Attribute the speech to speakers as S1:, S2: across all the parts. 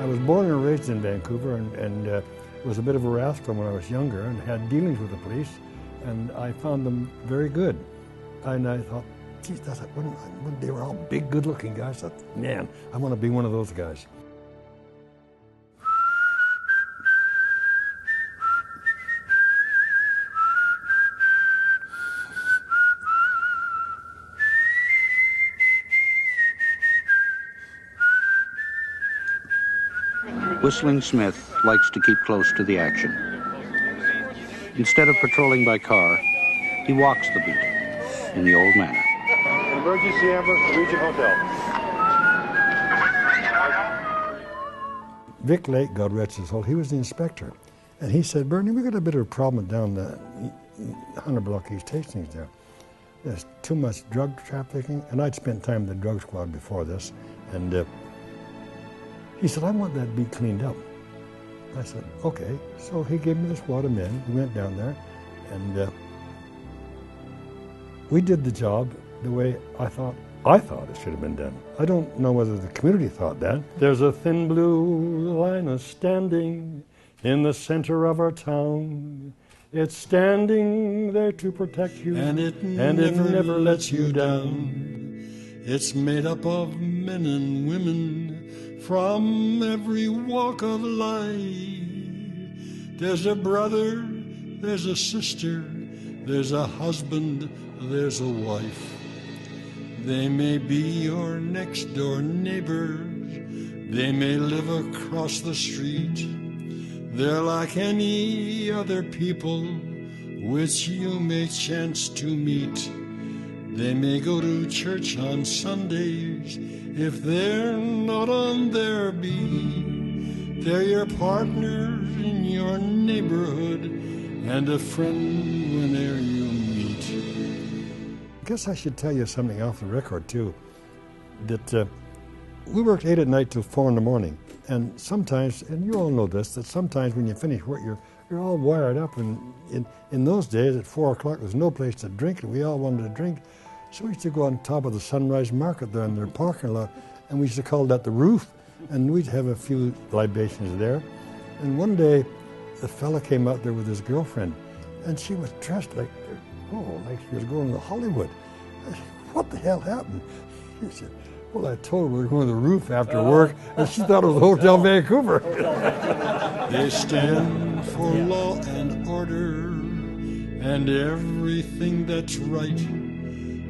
S1: I was born and raised in Vancouver and was a bit of a rascal when I was younger and had dealings with the police, and I found them very good. And I thought, geez, when they were all big, good-looking guys, I thought, man, I want to be one of those guys.
S2: Whistling Smith likes to keep close to the action. Instead of patrolling by car, he walks the beat in the old manner.
S3: Emergency ambulance, Regent Hotel.
S1: Vic Lake, God rest his soul, he was the inspector. And he said, Bernie, we got a bit of a problem down the 100 block East Hastings there. There's too much drug trafficking. And I'd spent time in the drug squad before this. And he said, I want that beat cleaned up. I said, okay. So he gave me the squad of men. We went down there, and we did the job the way I thought it should have been done. I don't know whether the community thought that. There's a thin blue line a standing in the center of our town. It's standing there to protect you,
S4: and it never lets you down. It's made up of men and women from every walk of life. There's a brother, there's a sister, there's a husband, there's a wife. They may be your next door neighbors, they may live across the street. They're like any other people which you may chance to meet. They may go to church on Sundays if they're not on their beat. They're your partners in your neighborhood and a friend whenever you meet.
S1: I guess I should tell you something off the record too, that we worked 8 at night till 4 in the morning. And sometimes, and you all know this, that sometimes when you finish work, you're all wired up. And in those days at 4 o'clock, there's no place to drink, and we all wanted to drink. So we used to go on top of the Sunrise Market there in their parking lot, and we used to call that the roof, and we'd have a few libations there. And one day, the fella came out there with his girlfriend, and she was dressed like she was going to Hollywood. I said, what the hell happened? She said, well, I told her we were going to the roof after work, and she thought it was Hotel Vancouver.
S4: They stand for law and order and everything that's right.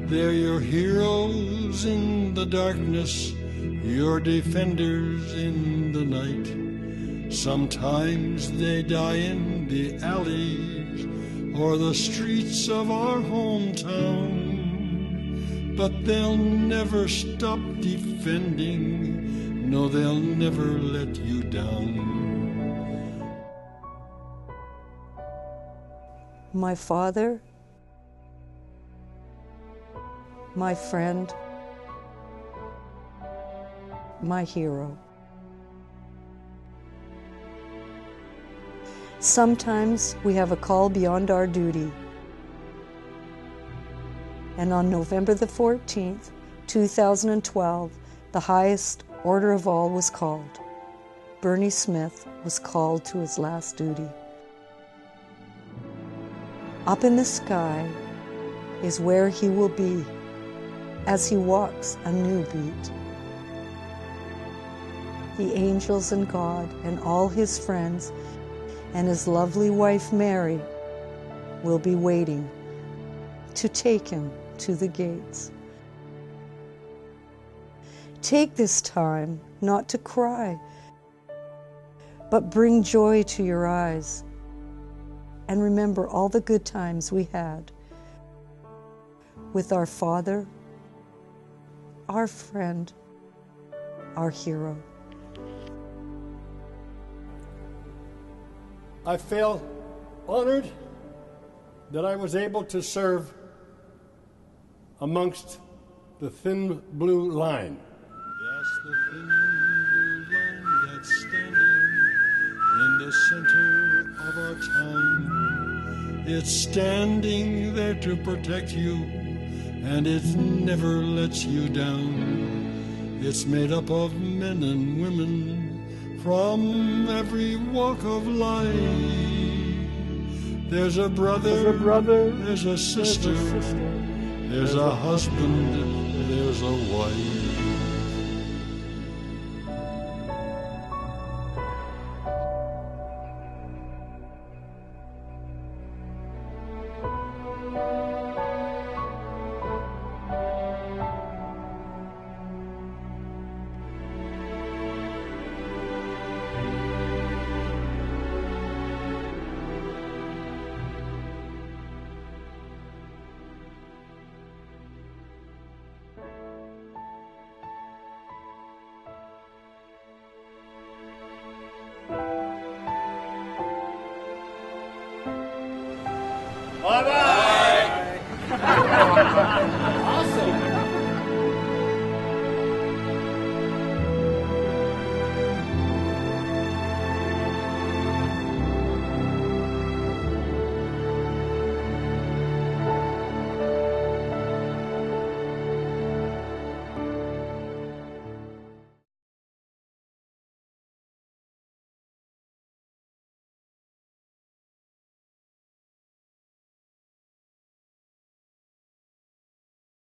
S4: They're your heroes in the darkness, your defenders in the night. Sometimes they die in the alleys or the streets of our hometown, but they'll never stop defending. No, they'll never let you down.
S5: My father, my friend, my hero. Sometimes we have a call beyond our duty. And on November the 14th, 2012, the highest order of all was called. Bernie Smith was called to his last duty. Up in the sky is where he will be as he walks a new beat. The angels and God and all his friends and his lovely wife Mary will be waiting to take him to the gates. Take this time not to cry, but bring joy to your eyes and remember all the good times we had with our father, our friend, our hero.
S1: I feel honored that I was able to serve amongst the thin blue line.
S4: That's the thin blue line that's standing in the center of our town. It's standing there to protect you, and it never lets you down. It's made up of men and women from every walk of life. There's a brother, there's a sister, there's a husband, there's a wife.